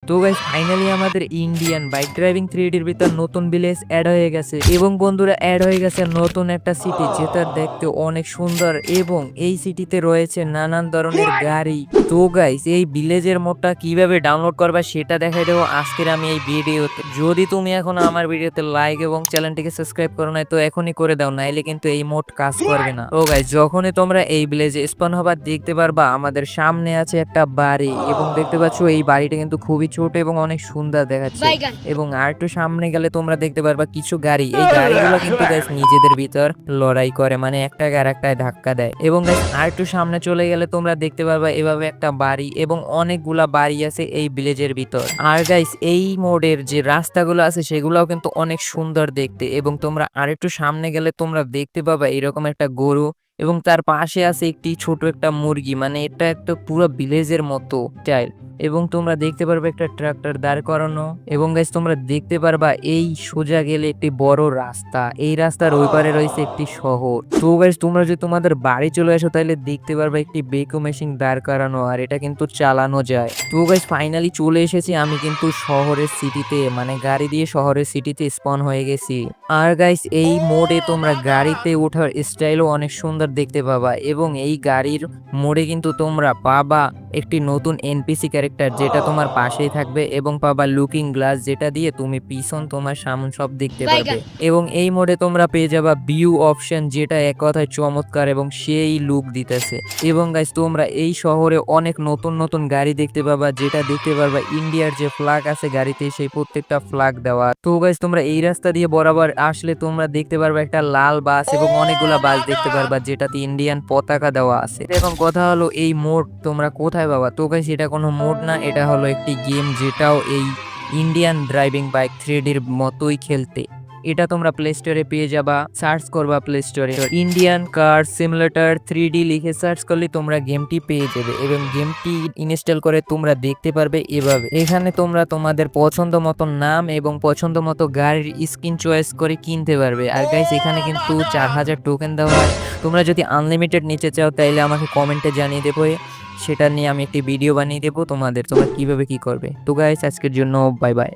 তো guys finally আমাদের Indian bike driving 3Dর ভিতর নতুন ভিলেজ অ্যাড হয়ে গেছে এবং বন্ধুরা অ্যাড হয়ে গেছে নতুন একটা সিটি যেটা দেখতে অনেক সুন্দর এবং এই সিটিতে রয়েছে নানান ধরনের গাড়ি। তো গাইস এই ভিলেজের মোডটা কিভাবে ডাউনলোড করবা সেটা দেখাই দেবো আজকের আমি এই ভিডিওতে। যদি তুমি এখন আমার ভিডিওতে লাইক এবং চ্যানেলটিকে সাবস্ক্রাইব করো নাই তো এখনই করে দাও, নাইলে কিন্তু এই মোড কাজ করবে না। তো গাইস যখনই তোমরা এই ভিলেজে স্পন হবা দেখতে পারবা আমাদের সামনে আছে একটা বাড়ি এবং দেখতে পাচ্ছ এই বাড়িটা কিন্তু খুবই ছোট এবং অনেক সুন্দর দেখাচ্ছে। এবং আর একটু সামনে গেলে তোমরা দেখতে পারবা কিছু গাড়ি, এই গাড়িগুলো কিন্তু গাইস নিজেদের ভিতর লড়াই করে, মানে একটাকে আর একটায় ধাক্কা দেয়। এবং গাইস আর একটু সামনে চলে গেলে তোমরা দেখতে পারবা এভাবে একটা বাড়ি এবং অনেকগুলা বাড়ি আছে এই ভিলেজের ভিতর। আর গাইস এই মোডের যে রাস্তাগুলো আছে সেগুলোও কিন্তু অনেক সুন্দর দেখতে। এবং তোমরা আর একটু সামনে গেলে তোমরা দেখতে পাবা এরকম একটা গরু এবং তার পাশে আছে একটি ছোট একটা মুরগি, মানে এটা একটা পুরো ভিলেজের মতো স্টাইল। এবং তোমরা দেখতে পারবে একটা ট্রাক্টর দাঁড় করানো এবং গাইস তোমরা দেখতে পারবা এই সোজা গেলে একটি বড় রাস্তা, এই রাস্তার ওই পারে রয়েছে একটি শহর। তো গাইস তোমরা যদি তোমাদের বাড়ি চলে আসো তাহলে দেখতে পারবা একটি বেকো মেশিন দাঁড় করানো, আর এটা কিন্তু চালানো যায়। তো গাইস ফাইনালি চলে এসেছি আমি কিন্তু শহরের সিটিতে, মানে গাড়ি দিয়ে শহরের সিটিতে স্পন হয়ে গেছি। আর গাইস এই মোডে তোমরা গাড়িতে ওঠার স্টাইলও অনেক সুন্দর দেখতে পাবা এবং এই গাড়ির মোডে কিন্তু তোমরা পাবা একটি নতুন এনপিসি ক্যারেক্টার যেটা তোমার পাশেই থাকবে এবং পাবা লুকিং গ্লাস যেটা দিয়ে তুমি পিছন তোমার সামনে সব দেখতে পারবে। এবং এই মোডে তোমরা পেয়ে যাবা ভিউ অপশন যেটা এক কথায় চমৎকার এবং সেই লুক দিতেছে। এবং গাইস তোমরা এই শহরে অনেক নতুন নতুন গাড়ি দেখতে পাবা যেটা দেখতে পারবা ইন্ডিয়ার যে ফ্ল্যাগ আছে গাড়িতে সেই প্রত্যেকটা ফ্ল্যাগ দেওয়া। তো গাইস তোমরা এই রাস্তা দিয়ে বরাবর আসলে তোমরা দেখতে পারবা একটা লাল বাস এবং অনেকগুলা বাস দেখতে পারবা যেটাতে ইন্ডিয়ান পতাকা দেওয়া আছে। এবং কথা হলো এই মোড তোমরা কোথায় পাবা? তো গাইস এটা কোনো মোড না, এটা হলো একটি গেম যেটাও এই ইন্ডিয়ান ড্রাইভিং বাইক 3Dর মতোই খেলতে। এটা তোমরা প্লে স্টোরে পেয়ে যাবা, সার্চ করবা প্লে স্টোরে ইন্ডিয়ান কার সিমুলেটর 3D লিখে সার্চ করলে তোমরা গেমটি পেয়ে যাবে এবং গেমটি ইনস্টল করে তোমরা দেখতে পারবে এভাবে। এখানে তোমরা তোমাদের পছন্দ মতো নাম এবং পছন্দ মতো গাড়ির স্কিন চয়েস করে কিনতে পারবে। আর গাইস এখানে কিন্তু 4000 টোকেন দেওয়া হয়। তোমরা যদি আনলিমিটেড নিতে চাও তাইলে আমাকে কমেন্টে জানিয়ে দেবো, সেটা নিয়ে আমি একটি ভিডিও বানিয়ে দেবো তোমাদের, তোমরা কিভাবে কি করবে। তো গাইস আজকের জন্য বাই বাই।